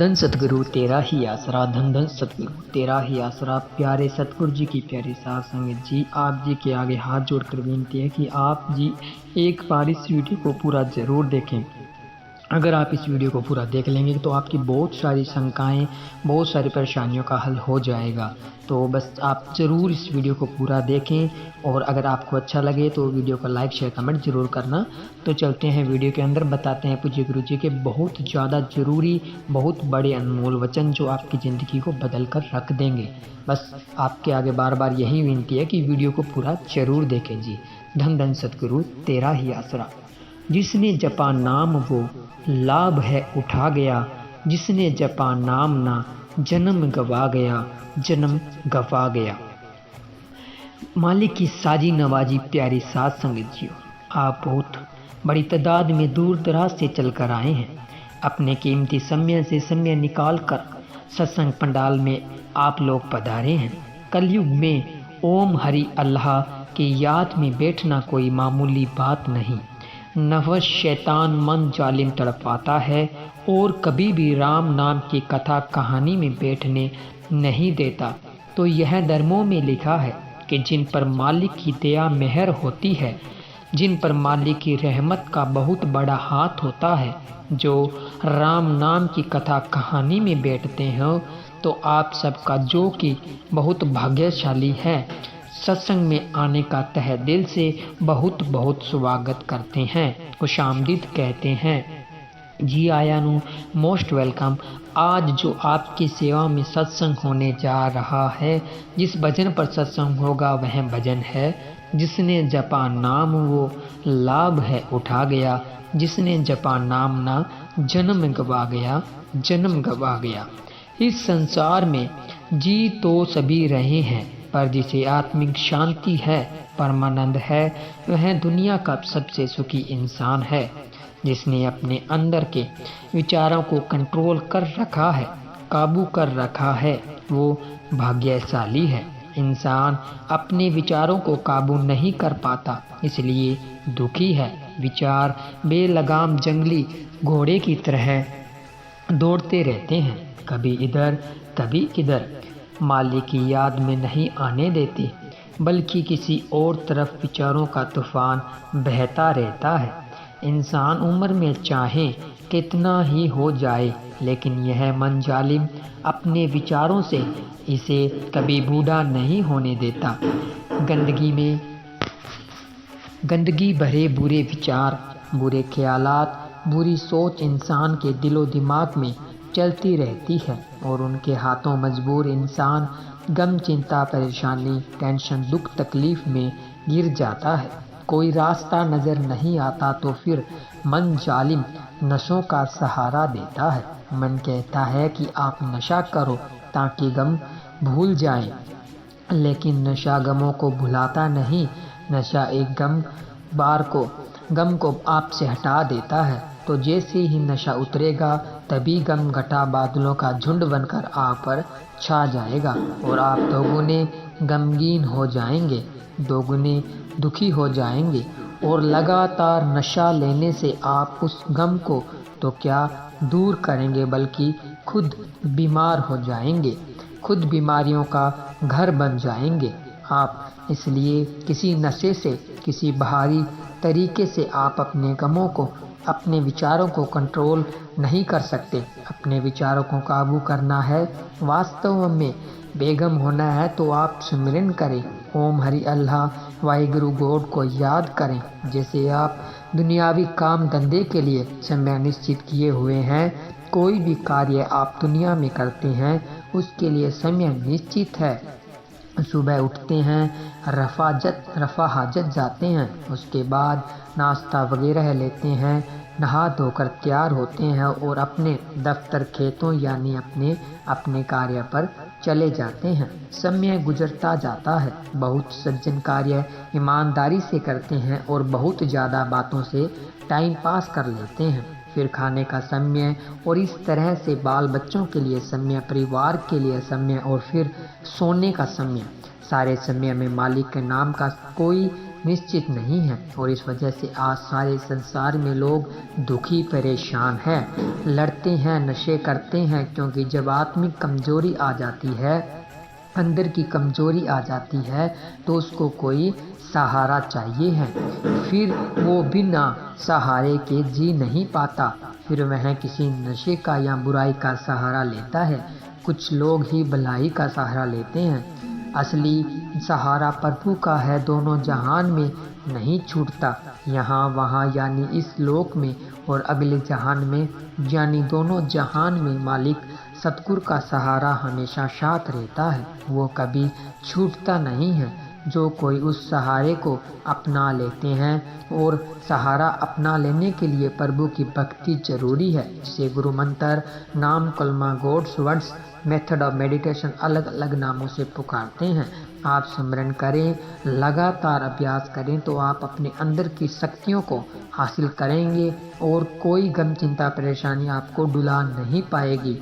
धन सतगुरु तेरा ही आसरा, धन धन सतगुरु तेरा ही आसरा। प्यारे सतगुरु जी की प्यारी साध संगत जी, आप जी के आगे हाथ जोड़कर विनती है कि आप जी एक बार इस वीडियो को पूरा ज़रूर देखें। अगर आप इस वीडियो को पूरा देख लेंगे तो आपकी बहुत सारी शंकाएं, बहुत सारी परेशानियों का हल हो जाएगा। तो बस आप ज़रूर इस वीडियो को पूरा देखें, और अगर आपको अच्छा लगे तो वीडियो को लाइक शेयर कमेंट ज़रूर करना। तो चलते हैं वीडियो के अंदर, बताते हैं पूज्य गुरु जी के बहुत ज़्यादा ज़रूरी, बहुत बड़े अनमोल वचन जो आपकी ज़िंदगी को बदल कर रख देंगे। बस आपके आगे बार बार यही विनती है कि वीडियो को पूरा ज़रूर देखें जी। धन धन सतगुरु तेरा ही आसरा। जिसने जपा नाम वो लाभ है उठा गया, जिसने जपा नाम ना जन्म गवा गया, जन्म गवा गया। मालिक की साजी नवाजी प्यारी साध संगत जी, आप बहुत बड़ी तादाद में दूर दराज से चल कर आए हैं। अपने कीमती समय से समय निकाल कर सत्संग पंडाल में आप लोग पधारे हैं। कलयुग में ओम हरि अल्लाह की याद में बैठना कोई मामूली बात नहीं। नफस शैतान मन जालिम तड़पाता है और कभी भी राम नाम की कथा कहानी में बैठने नहीं देता। तो यह धर्मों में लिखा है कि जिन पर मालिक की दया मेहर होती है, जिन पर मालिक की रहमत का बहुत बड़ा हाथ होता है, जो राम नाम की कथा कहानी में बैठते हैं, तो आप सबका जो कि बहुत भाग्यशाली है, सत्संग में आने का तहे दिल से बहुत बहुत स्वागत करते हैं, खुशामदीद कहते हैं। जी आया नु मोस्ट वेलकम। आज जो आपकी सेवा में सत्संग होने जा रहा है, जिस भजन पर सत्संग होगा वह भजन है, जिसने जपा नाम वो लाभ है उठा गया, जिसने जपा नाम ना जन्म गवा गया, जन्म गवा गया। इस संसार में जी तो सभी रहे हैं, पर जिसे आत्मिक शांति है, परमानंद है, वह दुनिया का सबसे सुखी इंसान है। जिसने अपने अंदर के विचारों को कंट्रोल कर रखा है, काबू कर रखा है, वो भाग्यशाली है। इंसान अपने विचारों को काबू नहीं कर पाता, इसलिए दुखी है। विचार बेलगाम जंगली घोड़े की तरह दौड़ते रहते हैं, कभी इधर कभी किधर, मालिक की याद में नहीं आने देते, बल्कि किसी और तरफ विचारों का तूफान बहता रहता है। इंसान उम्र में चाहे कितना ही हो जाए, लेकिन यह मन जालिम अपने विचारों से इसे कभी बूढ़ा नहीं होने देता। गंदगी भरे बुरे विचार, बुरे ख्यालात, बुरी सोच इंसान के दिलो दिमाग में चलती रहती है, और उनके हाथों मजबूर इंसान गम, चिंता, परेशानी, टेंशन, दुख, तकलीफ में गिर जाता है। कोई रास्ता नज़र नहीं आता तो फिर मन जालिम नशों का सहारा देता है। मन कहता है कि आप नशा करो ताकि गम भूल जाएं, लेकिन नशा गमों को भुलाता नहीं। नशा एक गम को आपसे हटा देता है। तो जैसे ही नशा उतरेगा, तभी गम घटा बादलों का झुंड बनकर आप पर छा जाएगा, और आप दोगुने गमगीन हो जाएंगे, दोगुने दुखी हो जाएंगे। और लगातार नशा लेने से आप उस गम को तो क्या दूर करेंगे, बल्कि खुद बीमार हो जाएंगे, खुद बीमारियों का घर बन जाएंगे आप। इसलिए किसी नशे से, किसी बाहरी तरीके से आप अपने गमों को, अपने विचारों को कंट्रोल नहीं कर सकते। अपने विचारों को काबू करना है, वास्तव में बेगम होना है, तो आप सुमिरन करें, ओम हरि अल्लाह वाहिगुरु गॉड को याद करें। जैसे आप दुनियावी काम धंधे के लिए समय निश्चित किए हुए हैं, कोई भी कार्य आप दुनिया में करते हैं उसके लिए समय निश्चित है। सुबह उठते हैं, रफा हाजत जाते हैं, उसके बाद नाश्ता वगैरह लेते हैं, नहा धोकर तैयार होते हैं और अपने दफ्तर, खेतों यानी अपने कार्य पर चले जाते हैं। समय गुजरता जाता है, बहुत सज्जन कार्य ईमानदारी से करते हैं और बहुत ज़्यादा बातों से टाइम पास कर लेते हैं। फिर खाने का समय, और इस तरह से बाल बच्चों के लिए समय, परिवार के लिए समय, और फिर सोने का समय। सारे समय में मालिक के नाम का कोई निश्चित नहीं है और इस वजह से आज सारे संसार में लोग दुखी परेशान हैं, लड़ते हैं, नशे करते हैं, क्योंकि जब आत्मिक कमजोरी आ जाती है, अंदर की कमजोरी आ जाती है, तो उसको कोई सहारा चाहिए है। फिर वो बिना सहारे के जी नहीं पाता, फिर वह किसी नशे का या बुराई का सहारा लेता है। कुछ लोग ही भलाई का सहारा लेते हैं। असली सहारा प्रभु का है, दोनों जहान में नहीं छूटता, यहाँ वहाँ यानी इस लोक में और अगले जहान में, यानी दोनों जहान में मालिक सतगुरु का सहारा हमेशा साथ रहता है, वो कभी छूटता नहीं है। जो कोई उस सहारे को अपना लेते हैं, और सहारा अपना लेने के लिए प्रभु की भक्ति जरूरी है, जिसे गुरु मंत्र, नाम, कलमा, God's words, method of meditation अलग अलग नामों से पुकारते हैं। आप स्मरण करें, लगातार अभ्यास करें तो आप अपने अंदर की शक्तियों को हासिल करेंगे और कोई गम, चिंता, परेशानी आपको डुला नहीं पाएगी।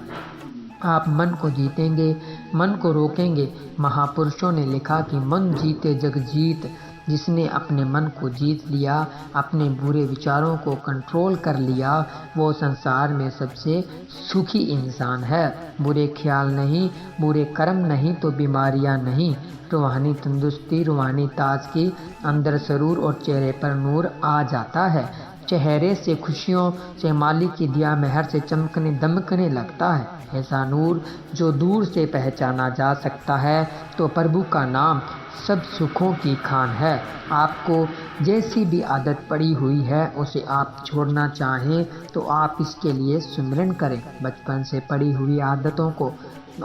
आप मन को जीतेंगे, मन को रोकेंगे। महापुरुषों ने लिखा कि मन जीते जग जीत। जिसने अपने मन को जीत लिया, अपने बुरे विचारों को कंट्रोल कर लिया, वो संसार में सबसे सुखी इंसान है। बुरे ख्याल नहीं, बुरे कर्म नहीं तो बीमारियां नहीं, रूहानी तंदुरुस्ती, रूहानी ताजगी, अंदर सरूर और चेहरे पर नूर आ जाता है। चेहरे से खुशियों से मालिक की दिया मेहर से चमकने दमकने लगता है। ऐसा नूर जो दूर से पहचाना जा सकता है। तो प्रभु का नाम सब सुखों की खान है। आपको जैसी भी आदत पड़ी हुई है उसे आप छोड़ना चाहें तो आप इसके लिए सुमिरन करें। बचपन से पड़ी हुई आदतों को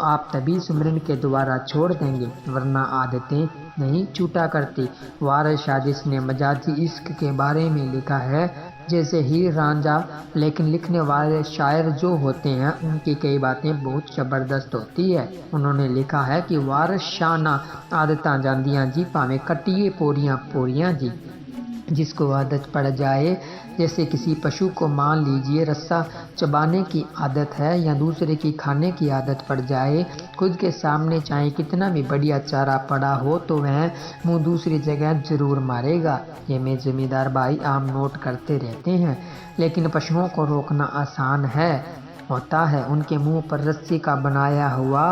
आप तभी सुमिरन के द्वारा छोड़ देंगे, वरना आदतें नहीं छूटा करती। वारिस शादिश ने मजाजी इश्क के बारे में लिखा है, जैसे हीर रांझा, लेकिन लिखने वाले शायर जो होते हैं उनकी कई बातें बहुत ज़बरदस्त होती है। उन्होंने लिखा है कि वारिस शाना आदतां जांदियां जी, भावें कटिए पोरियां पोरियां जी। जिसको आदत पड़ जाए, जैसे किसी पशु को मान लीजिए रस्सा चबाने की आदत है या दूसरे की खाने की आदत पड़ जाए, खुद के सामने चाहे कितना भी बढ़िया चारा पड़ा हो तो वह मुंह दूसरी जगह जरूर मारेगा। ये में जमींदार भाई आम नोट करते रहते हैं, लेकिन पशुओं को रोकना आसान होता है। उनके मुंह पर रस्सी का बनाया हुआ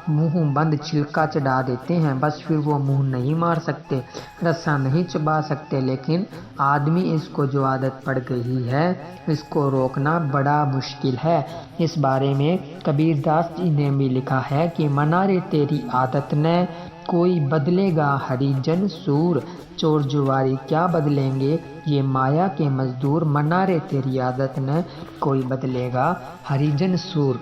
मुंह बंद छिलका चढ़ा देते हैं, बस फिर वो मुंह नहीं मार सकते, रस्सा नहीं चबा सकते। लेकिन आदमी इसको जो आदत पड़ गई है इसको रोकना बड़ा मुश्किल है। इस बारे में कबीरदास जी ने भी लिखा है कि मना रे तेरी आदत ने, कोई बदलेगा हरिजन सूर। चोर जुआरी क्या बदलेंगे ये माया के मजदूर, मना रे तेरी आदत ने, कोई बदलेगा हरिजन सूर।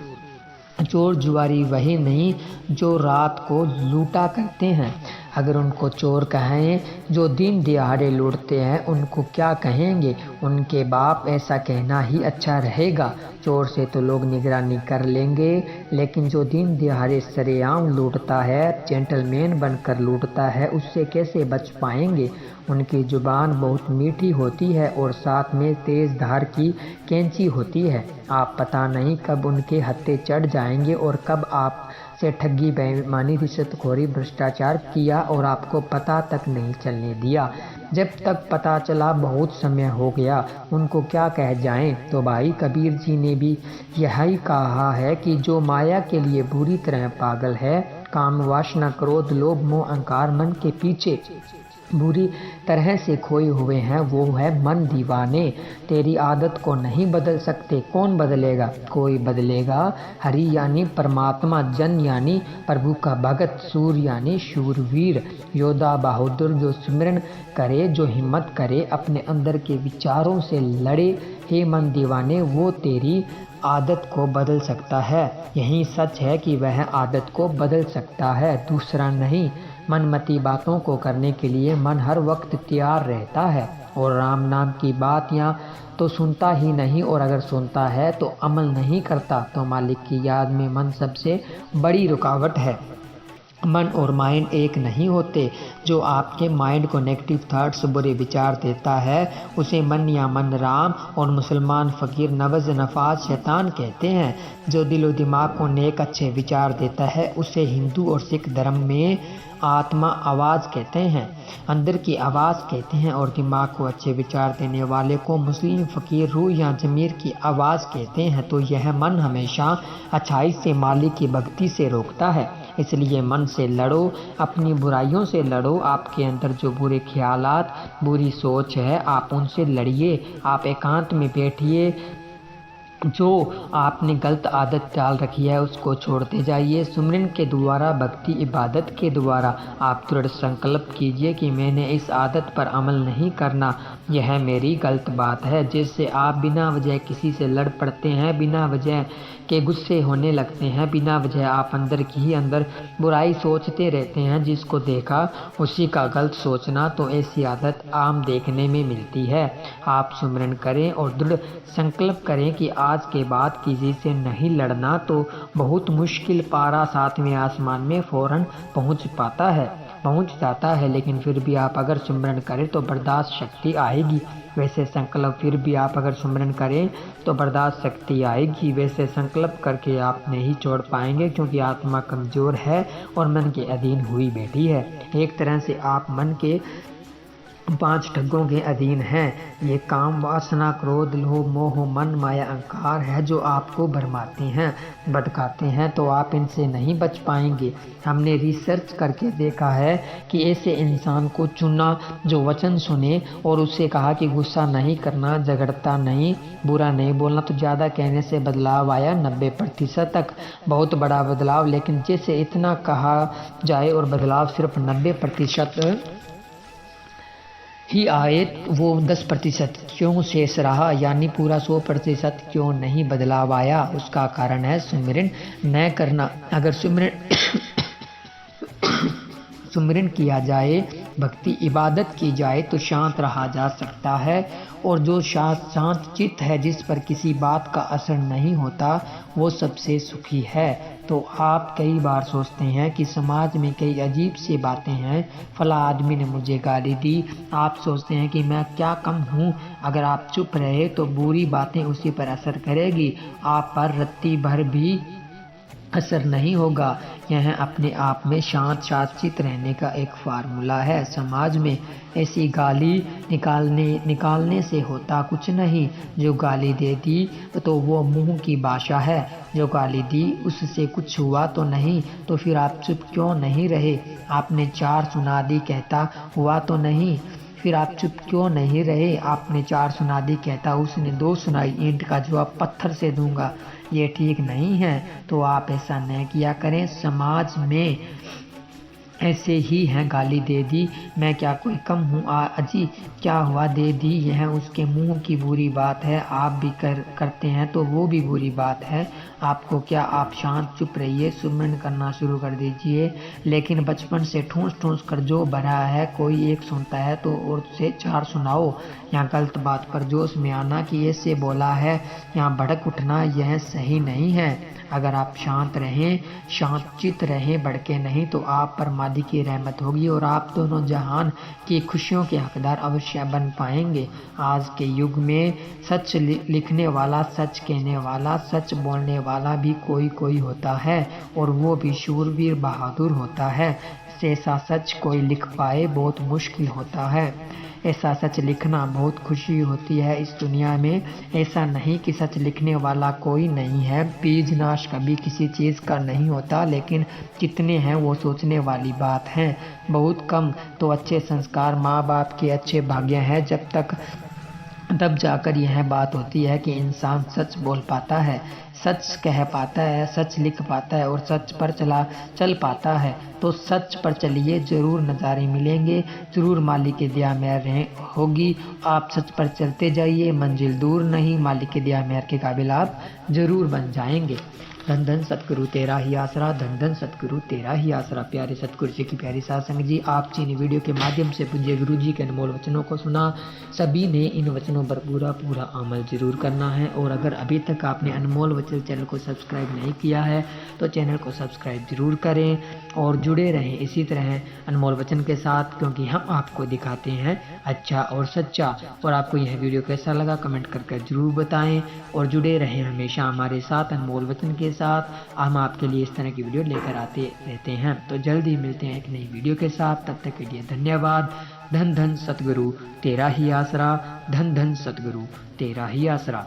चोर जुआरी वही नहीं जो रात को लूटा करते हैं। अगर उनको चोर कहें जो दिन दिहाड़े लूटते हैं, उनको क्या कहेंगे? उनके बाप ऐसा कहना ही अच्छा रहेगा। चोर से तो लोग निगरानी कर लेंगे, लेकिन जो दिन दिहाड़े सरेआम लूटता है, जेंटलमैन बनकर लूटता है, उससे कैसे बच पाएंगे? उनकी जुबान बहुत मीठी होती है और साथ में तेज़ धार की कैंची होती है। आप पता नहीं कब उनके हत्थे चढ़ जाएंगे और कब आप से ठगी, बेईमानी, रिश्वतखोरी, भ्रष्टाचार किया और आपको पता तक नहीं चलने दिया। जब तक पता चला बहुत समय हो गया। उनको क्या कह जाएं? तो भाई कबीर जी ने भी यही कहा है कि जो माया के लिए बुरी तरह पागल है, काम, वासना, क्रोध, लोभ, मोह, अहंकार मन के पीछे बुरी तरह से खोए हुए हैं, वो है मन दीवाने। तेरी आदत को नहीं बदल सकते, कौन बदलेगा? कोई बदलेगा हरि यानी परमात्मा, जन यानी प्रभु का भगत, सूर यानी शूरवीर, योद्धा, बहादुर, जो सिमरन करे, जो हिम्मत करे, अपने अंदर के विचारों से लड़े। हे मन दीवाने, वो तेरी आदत को बदल सकता है। यही सच है कि वह आदत को बदल सकता है, दूसरा नहीं। मनमती बातों को करने के लिए मन हर वक्त तैयार रहता है और राम नाम की बात या तो सुनता ही नहीं, और अगर सुनता है तो अमल नहीं करता। तो मालिक की याद में मन सबसे बड़ी रुकावट है। मन और माइंड एक नहीं होते। जो आपके माइंड को नेगेटिव थॉट्स बुरे विचार देता है उसे मन या मन राम और मुसलमान फ़कीर नवज़ नफाज शैतान कहते हैं। जो दिलो दिमाग को नेक अच्छे विचार देता है उसे हिंदू और सिख धर्म में आत्मा आवाज़ कहते हैं, अंदर की आवाज़ कहते हैं, और दिमाग को अच्छे विचार देने वाले को मुस्लिम फ़कीर रूह या ज़मीर की आवाज़ कहते हैं। तो यह मन हमेशा अच्छाई से मालिक की भक्ति से रोकता है। इसलिए मन से लड़ो, अपनी बुराइयों से लड़ो। आपके अंदर जो बुरे ख्यालात, बुरी सोच है आप उनसे लड़िए। आप एकांत में बैठिए, जो आपने गलत आदत डाल रखी है उसको छोड़ते जाइए। सुमरन के द्वारा, भक्ति इबादत के द्वारा आप दृढ़ संकल्प कीजिए कि मैंने इस आदत पर अमल नहीं करना, यह मेरी गलत बात है। जिससे आप बिना वजह किसी से लड़ पड़ते हैं, बिना वजह के गुस्से होने लगते हैं, बिना वजह आप अंदर की ही अंदर बुराई सोचते रहते हैं। जिसको देखा उसी का गलत सोचना, तो ऐसी आदत आम देखने में मिलती है। आप सुमरन करें और दृढ़ संकल्प करें कि आज के बाद किसी से नहीं लड़ना। तो बहुत मुश्किल पारा 7वें आसमान में फ़ौरन पहुंच जाता है, लेकिन फिर भी आप अगर सुमरन करें तो बर्दाश्त शक्ति आएगी। वैसे संकल्प फिर भी आप अगर सुमरन करें तो बर्दाश्त शक्ति आएगी। वैसे संकल्प करके आप नहीं छोड़ पाएंगे, क्योंकि आत्मा कमज़ोर है और मन के अधीन हुई बैठी है। एक तरह से आप मन के 5 ठगों के अधीन हैं। ये काम, वासना, क्रोध, लोभ, मोह, मन, माया, अहंकार है जो आपको भरमाते हैं, भटकाते हैं। तो आप इनसे नहीं बच पाएंगे। हमने रिसर्च करके देखा है कि ऐसे इंसान को चुना जो वचन सुने और उससे कहा कि गुस्सा नहीं करना, झगड़ता नहीं, बुरा नहीं बोलना, तो ज़्यादा कहने से बदलाव आया 90% तक। बहुत बड़ा बदलाव, लेकिन जैसे इतना कहा जाए और बदलाव सिर्फ 90% ही आए, वो 10% क्यों शेष रहा, यानी पूरा 100% क्यों नहीं बदलाव आया? उसका कारण है सुमिरन न करना। अगर सुमिरन किया जाए, भक्ति इबादत की जाए तो शांत रहा जा सकता है। और जो शांत चित्त है, जिस पर किसी बात का असर नहीं होता, वो सबसे सुखी है। तो आप कई बार सोचते हैं कि समाज में कई अजीब सी बातें हैं, फला आदमी ने मुझे गाली दी। आप सोचते हैं कि मैं क्या कम हूँ? अगर आप चुप रहे तो बुरी बातें उसी पर असर करेगी, आप पर रत्ती भर भी असर नहीं होगा। यह अपने आप में शांत रहने का एक फार्मूला है। समाज में ऐसी गाली निकालने से होता कुछ नहीं। जो गाली दे दी तो वो मुंह की भाषा है, जो गाली दी उससे कुछ हुआ तो नहीं, तो फिर आप चुप क्यों नहीं रहे? आपने 4 सुना दी, कहता हुआ तो नहीं, फिर आप चुप क्यों नहीं रहे? आपने 4 सुना दी, कहता उसने 2 सुनाई, ईंट का जवाब पत्थर से दूंगा, ये ठीक नहीं है। तो आप ऐसा न किया करें। समाज में ऐसे ही हैं, गाली दे दी, मैं क्या कोई कम हूँ? अजी क्या हुआ, दे दी, यह उसके मुंह की बुरी बात है। आप भी करते हैं तो वो भी बुरी बात है। आपको क्या, आप शांत चुप रहिए, सुमरन करना शुरू कर दीजिए। लेकिन बचपन से ठूस कर जो भरा है, कोई एक सुनता है तो और से 4 सुनाओ। यहाँ गलत बात पर जोश में आना कि ऐसे बोला है, यहाँ भड़क उठना, यह सही नहीं है। अगर आप शांत रहें, शांत चित्त रहें, भड़के नहीं, तो आप पर मादी की रहमत होगी और आप दोनों जहान की खुशियों के हकदार अवश्य बन पाएंगे। आज के युग में सच लिखने वाला, सच कहने वाला, सच बोलने वाला भी कोई होता है, और वो भी शूरवीर बहादुर होता है। ऐसा सच कोई लिख पाए बहुत मुश्किल होता है। ऐसा सच लिखना बहुत खुशी होती है इस दुनिया में। ऐसा नहीं कि सच लिखने वाला कोई नहीं है। बीज नाश कभी किसी चीज़ का नहीं होता, लेकिन कितने हैं वो सोचने वाली बात है। बहुत कम तो अच्छे संस्कार माँ बाप के अच्छे भाग्य हैं, तब जाकर यह बात होती है कि इंसान सच बोल पाता है, सच कह पाता है, सच लिख पाता है और सच पर चल पाता है। तो सच पर चलिए, ज़रूर नज़ारे मिलेंगे, ज़रूर मालिक की दया मेहर होगी। आप सच पर चलते जाइए, मंजिल दूर नहीं, मालिक की दया मेहर के काबिल आप ज़रूर बन जाएंगे। धन धन सतगुरु तेरा ही आसरा, धन धन सतगुरु तेरा ही आसरा। प्यारे सतगुरु जी की प्यारी साध संगत जी, आप जी ने वीडियो के माध्यम से पूज्य गुरु जी के अनमोल वचनों को सुना। सभी ने इन वचनों पर पूरा अमल जरूर करना है। और अगर अभी तक आपने अनमोल वचन से चैनल को सब्सक्राइब नहीं किया है तो चैनल को सब्सक्राइब जरूर करें और जुड़े रहें इसी तरह अनमोल वचन के साथ, क्योंकि हम आपको दिखाते हैं अच्छा और सच्चा। और आपको यह वीडियो कैसा लगा कमेंट करके जरूर बताएं और जुड़े रहें हमेशा हमारे साथ अनमोल वचन के साथ। हम आपके लिए इस तरह की वीडियो लेकर आते रहते हैं। तो जल्द ही मिलते हैं एक नई वीडियो के साथ, तब तक के लिए धन्यवाद। धन धन सतगुरु तेरा ही आसरा, धन धन सतगुरु तेरा ही आसरा।